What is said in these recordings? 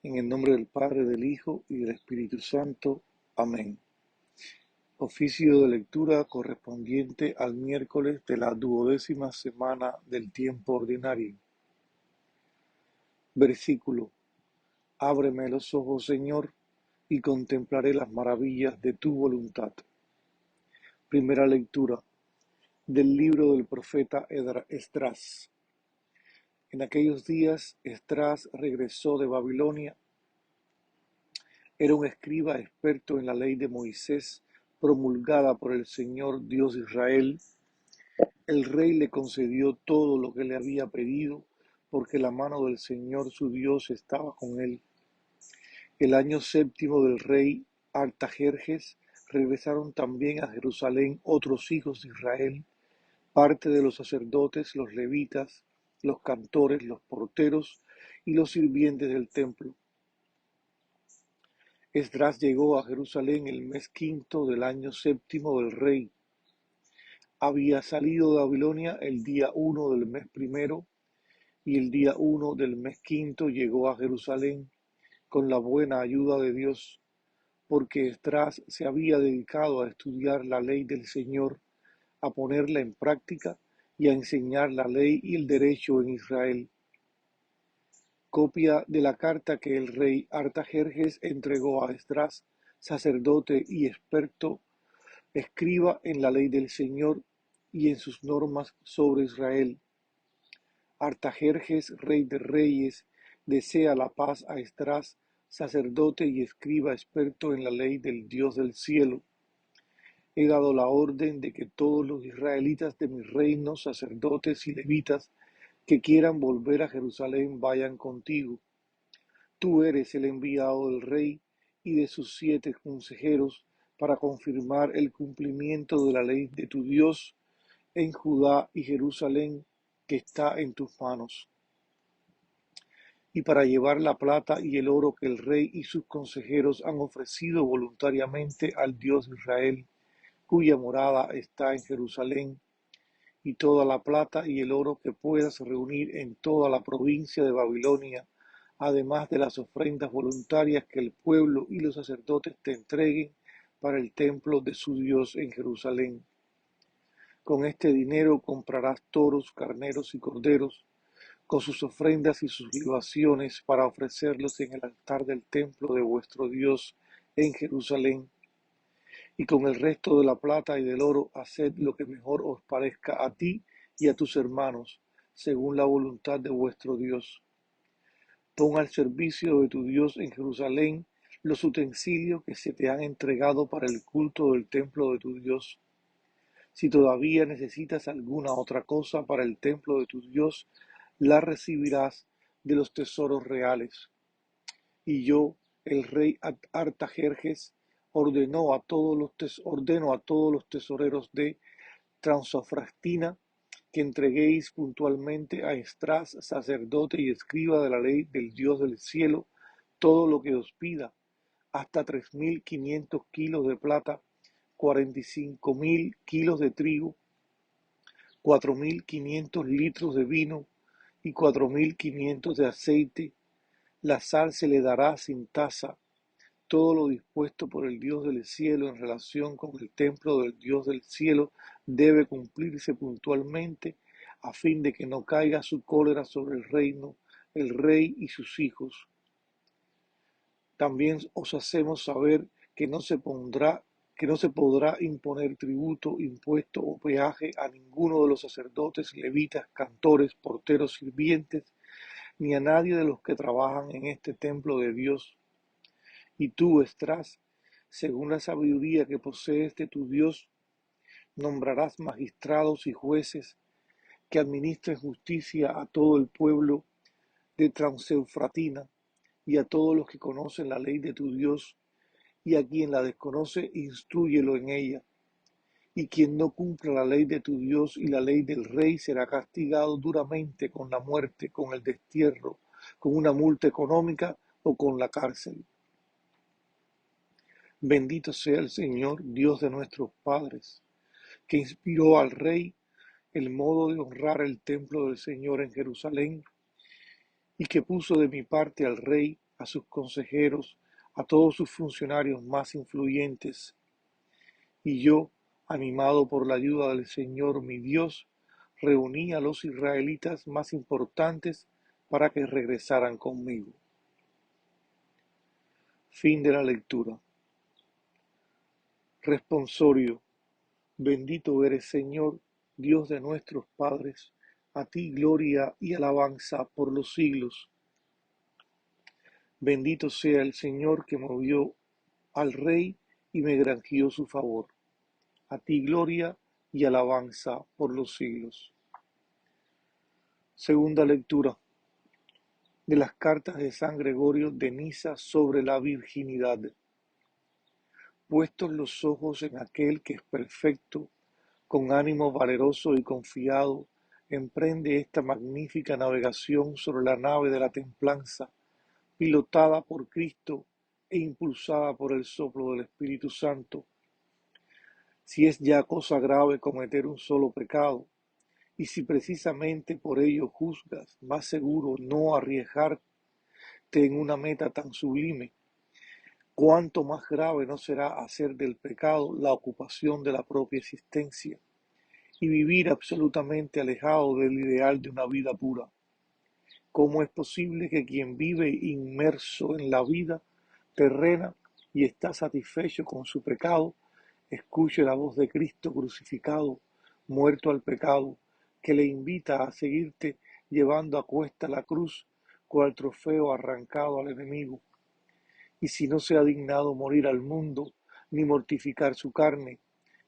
En el nombre del Padre, del Hijo y del Espíritu Santo. Amén. Oficio de lectura correspondiente al miércoles de la 12ª semana del tiempo ordinario. Versículo. Ábreme los ojos, Señor, y contemplaré las maravillas de tu voluntad. Primera lectura del libro del profeta Esdras. En aquellos días Esdras regresó de Babilonia. Era un escriba experto en la ley de Moisés, promulgada por el Señor Dios de Israel. El rey le concedió todo lo que le había pedido, porque la mano del Señor su Dios estaba con él. El año 7º del rey Artajerjes regresaron también a Jerusalén otros hijos de Israel, parte de los sacerdotes, los levitas, los cantores, los porteros y los sirvientes del templo. Esdras llegó a Jerusalén el mes 5º del año 7º del rey. Había salido de Babilonia el día 1 del mes primero, y el día 1 del mes 5º llegó a Jerusalén con la buena ayuda de Dios, porque Esdras se había dedicado a estudiar la ley del Señor, a ponerla en práctica y a enseñar la ley y el derecho en Israel. Copia de la carta que el rey Artajerjes entregó a Esdras, sacerdote y experto, escriba en la ley del Señor y en sus normas sobre Israel. Artajerjes, rey de reyes, desea la paz a Esdras, sacerdote y escriba experto en la ley del Dios del cielo. He dado la orden de que todos los israelitas de mi reino, sacerdotes y levitas, que quieran volver a Jerusalén vayan contigo. Tú eres el enviado del rey y de sus 7 consejeros para confirmar el cumplimiento de la ley de tu Dios en Judá y Jerusalén, que está en tus manos, y para llevar la plata y el oro que el rey y sus consejeros han ofrecido voluntariamente al Dios de Israel, cuya morada está en Jerusalén, y toda la plata y el oro que puedas reunir en toda la provincia de Babilonia, además de las ofrendas voluntarias que el pueblo y los sacerdotes te entreguen para el templo de su Dios en Jerusalén. Con este dinero comprarás toros, carneros y corderos, con sus ofrendas y sus libaciones, para ofrecerlos en el altar del templo de vuestro Dios en Jerusalén. Y con el resto de la plata y del oro haced lo que mejor os parezca a ti y a tus hermanos, según la voluntad de vuestro Dios. Pon al servicio de tu Dios en Jerusalén los utensilios que se te han entregado para el culto del templo de tu Dios. Si todavía necesitas alguna otra cosa para el templo de tu Dios, la recibirás de los tesoros reales. Y yo, el rey Artajerjes, ordeno a todos los tesoreros de Transofrastina que entreguéis puntualmente a Esdras, sacerdote y escriba de la ley del Dios del cielo, todo lo que os pida, hasta 3.500 kilos de plata, 45.000 kilos de trigo, 4.500 litros de vino y 4.500 de aceite. La sal se le dará sin tasa. Todo lo dispuesto por el Dios del cielo en relación con el templo del Dios del cielo debe cumplirse puntualmente, a fin de que no caiga su cólera sobre el reino, el rey y sus hijos. También os hacemos saber que no se podrá imponer tributo, impuesto o peaje a ninguno de los sacerdotes, levitas, cantores, porteros, sirvientes, ni a nadie de los que trabajan en este templo de Dios. Y tú, Esdras, según la sabiduría que posees de tu Dios, nombrarás magistrados y jueces que administren justicia a todo el pueblo de Transeufratina y a todos los que conocen la ley de tu Dios, y a quien la desconoce, instrúyelo en ella. Y quien no cumpla la ley de tu Dios y la ley del rey será castigado duramente con la muerte, con el destierro, con una multa económica o con la cárcel. Bendito sea el Señor, Dios de nuestros padres, que inspiró al rey el modo de honrar el templo del Señor en Jerusalén, y que puso de mi parte al rey a sus consejeros, a todos sus funcionarios más influyentes. Y yo, animado por la ayuda del Señor mi Dios, reuní a los israelitas más importantes para que regresaran conmigo. Fin de la lectura. Responsorio. Bendito eres, Señor, Dios de nuestros padres, a ti gloria y alabanza por los siglos. Bendito sea el Señor que movió al Rey y me granjeó su favor. A ti gloria y alabanza por los siglos. Segunda lectura de las cartas de San Gregorio de Nisa sobre la virginidad. Puestos los ojos en aquel que es perfecto, con ánimo valeroso y confiado, emprende esta magnífica navegación sobre la nave de la templanza, pilotada por Cristo e impulsada por el soplo del Espíritu Santo. Si es ya cosa grave cometer un solo pecado, y si precisamente por ello juzgas más seguro no arriesgarte en una meta tan sublime, cuánto más grave no será hacer del pecado la ocupación de la propia existencia y vivir absolutamente alejado del ideal de una vida pura. ¿Cómo es posible que quien vive inmerso en la vida terrena y está satisfecho con su pecado, escuche la voz de Cristo crucificado, muerto al pecado, que le invita a seguirte llevando a cuesta la cruz, cual trofeo arrancado al enemigo? Y si no se ha dignado morir al mundo, ni mortificar su carne,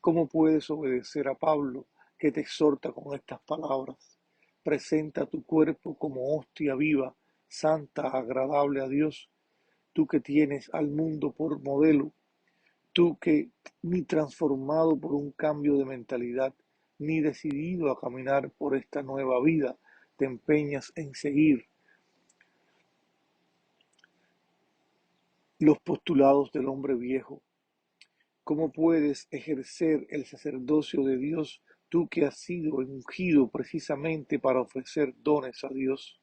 ¿cómo puedes obedecer a Pablo, que te exhorta con estas palabras? Presenta tu cuerpo como hostia viva, santa, agradable a Dios, tú que tienes al mundo por modelo, tú que ni transformado por un cambio de mentalidad, ni decidido a caminar por esta nueva vida, te empeñas en seguir los postulados del hombre viejo. ¿Cómo puedes ejercer el sacerdocio de Dios, tú que has sido ungido precisamente para ofrecer dones a Dios?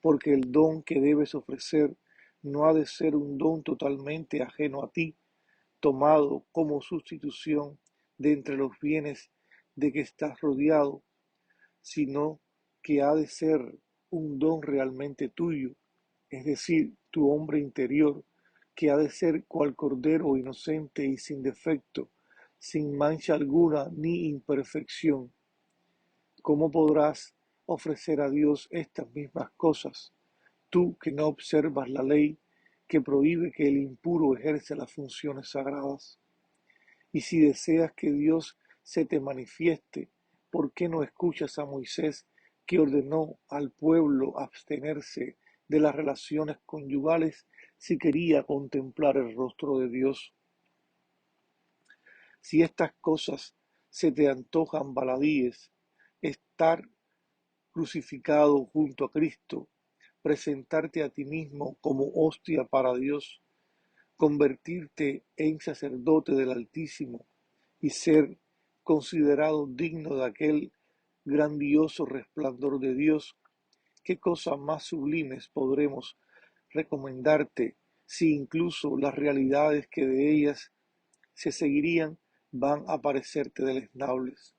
Porque el don que debes ofrecer no ha de ser un don totalmente ajeno a ti, tomado como sustitución de entre los bienes de que estás rodeado, sino que ha de ser un don realmente tuyo, es decir, tu hombre interior, que ha de ser cual cordero inocente y sin defecto, sin mancha alguna ni imperfección. ¿Cómo podrás ofrecer a Dios estas mismas cosas, tú que no observas la ley que prohíbe que el impuro ejerce las funciones sagradas? Y si deseas que Dios se te manifieste, ¿por qué no escuchas a Moisés, que ordenó al pueblo abstenerse de las relaciones conyugales si quería contemplar el rostro de Dios? Si estas cosas se te antojan baladíes, estar crucificado junto a Cristo, presentarte a ti mismo como hostia para Dios, convertirte en sacerdote del Altísimo y ser considerado digno de aquel grandioso resplandor de Dios, ¿qué cosas más sublimes podremos recomendarte si incluso las realidades que de ellas se seguirían van a parecerte deleznables?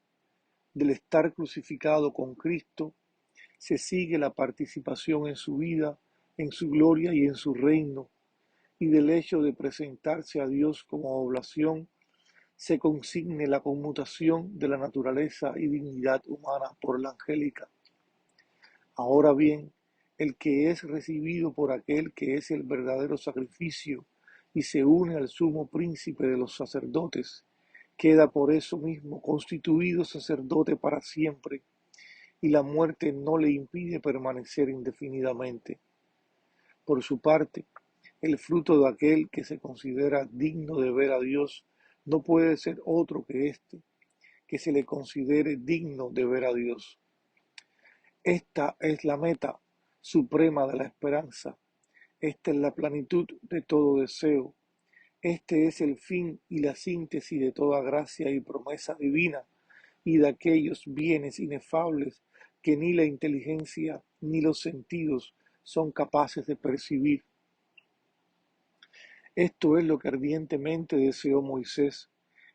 Del estar crucificado con Cristo se sigue la participación en su vida, en su gloria y en su reino, y del hecho de presentarse a Dios como oblación se consigne la conmutación de la naturaleza y dignidad humana por la angélica. Ahora bien, el que es recibido por aquel que es el verdadero sacrificio y se une al sumo príncipe de los sacerdotes, queda por eso mismo constituido sacerdote para siempre, y la muerte no le impide permanecer indefinidamente. Por su parte, el fruto de aquel que se considera digno de ver a Dios no puede ser otro que este, que se le considere digno de ver a Dios. Esta es la meta suprema de la esperanza, esta es la plenitud de todo deseo, este es el fin y la síntesis de toda gracia y promesa divina y de aquellos bienes inefables que ni la inteligencia ni los sentidos son capaces de percibir. Esto es lo que ardientemente deseó Moisés,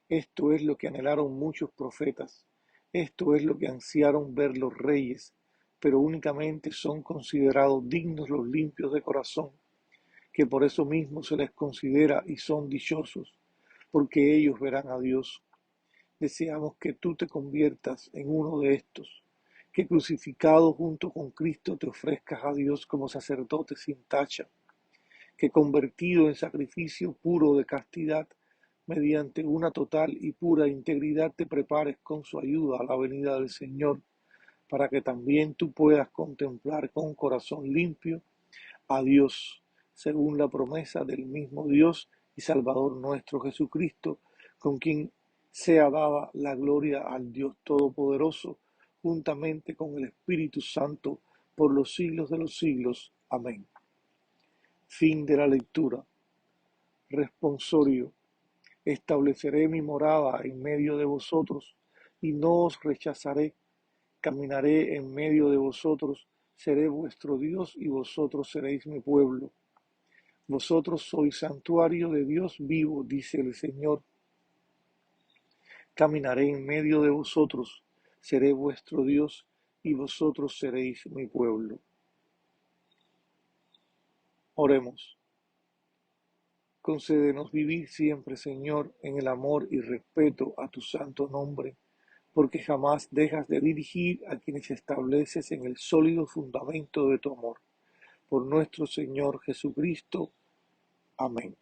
esto es lo que anhelaron muchos profetas, esto es lo que ansiaron ver los reyes, pero únicamente son considerados dignos los limpios de corazón, que por eso mismo se les considera y son dichosos, porque ellos verán a Dios. Deseamos que tú te conviertas en uno de estos, que crucificado junto con Cristo te ofrezcas a Dios como sacerdote sin tacha, que convertido en sacrificio puro de castidad, mediante una total y pura integridad te prepares con su ayuda a la venida del Señor, para que también tú puedas contemplar con corazón limpio a Dios, según la promesa del mismo Dios y Salvador nuestro Jesucristo, con quien sea dada la gloria al Dios Todopoderoso, juntamente con el Espíritu Santo, por los siglos de los siglos. Amén. Fin de la lectura. Responsorio. Estableceré mi morada en medio de vosotros, y no os rechazaré. Caminaré en medio de vosotros, seré vuestro Dios, y vosotros seréis mi pueblo. Vosotros sois santuario de Dios vivo, dice el Señor. Caminaré en medio de vosotros, seré vuestro Dios, y vosotros seréis mi pueblo. Oremos. Concédenos vivir siempre, Señor, en el amor y respeto a tu santo nombre, porque jamás dejas de dirigir a quienes estableces en el sólido fundamento de tu amor. Por nuestro Señor Jesucristo. Amén.